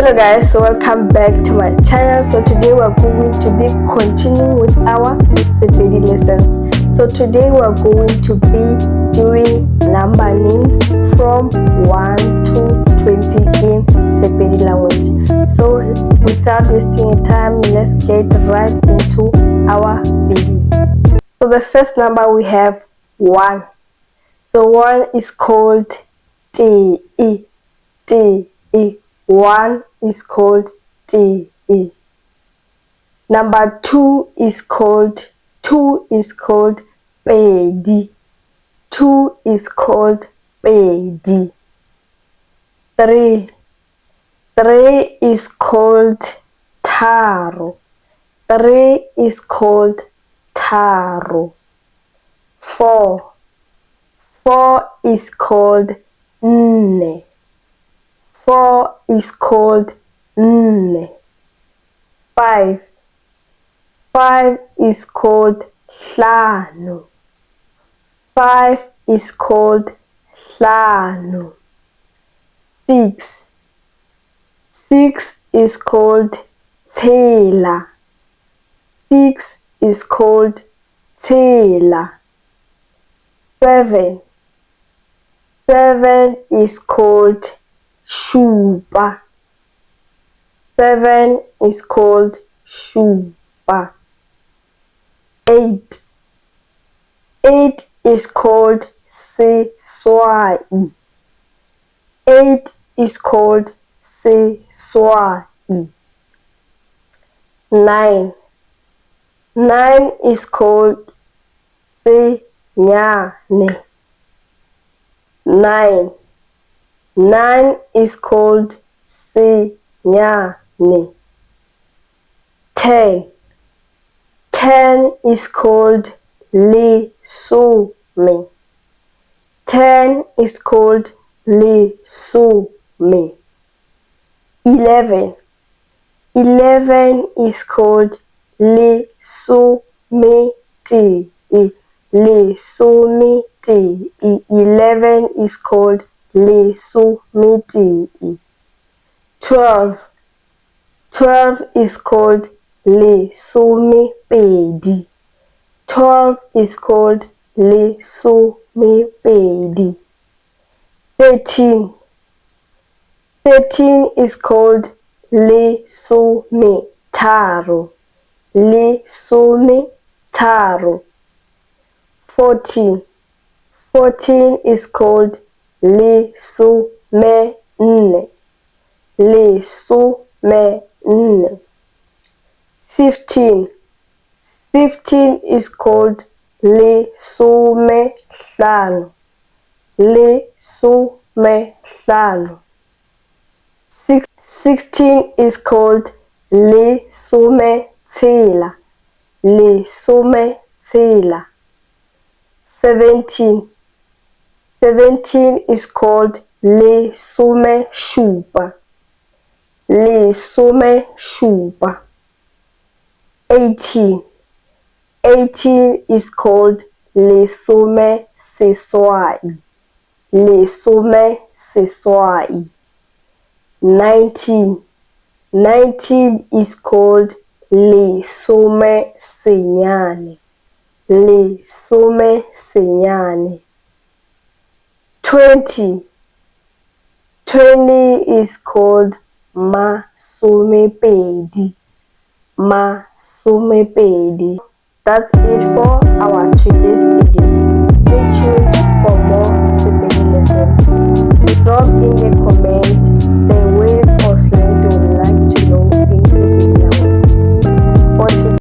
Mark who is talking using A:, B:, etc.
A: Hello guys, so welcome back to my channel. So today we're going to be continuing with our Sepedi lessons. So today we're going to be doing number names from 1 to 20 in Sepedi language. So without wasting time, let's get right into our video. So the first number we have 1. So 1 is called T-E. 1 is called T-E. Number 2 is called Pedi. 2 is called Pedi. 3 is called Tharo. 3 is called Tharo. 4 is called Nne. 4 is called Nne. 5 is called Hlano. 5 is called Hlano. 6 is called Tshela. 6 is called Tshela. 7 is called Shupa. 7 is called Shupa. 8 is called Seswai. 8 is called Seswai. 9 is called Senyane. 9 is called Senyane. 10 is called Lesome. 10 is called Lesome. 11 is called Lesomete. Lesomete. 11 is called Lesomete. 12 is called Lesomepedi. 12 is called Lesomepedi. 13 is called Lesometharo. Lesometharo. 14 is called Lesomenne. Lesomenne. 15 is called Lesomehlano. Lesomehlano. 16 is called Lesomethela. Lesomethela. 17 is called Lesomeshupa. Lesomeshupa. 18 is called Lesomeseswai. Lesomeseswai. 19 is called Lesomesenyane. Lesomesenyane. 20 is called Masomepedi. Masomepedi. That's it for our today's video.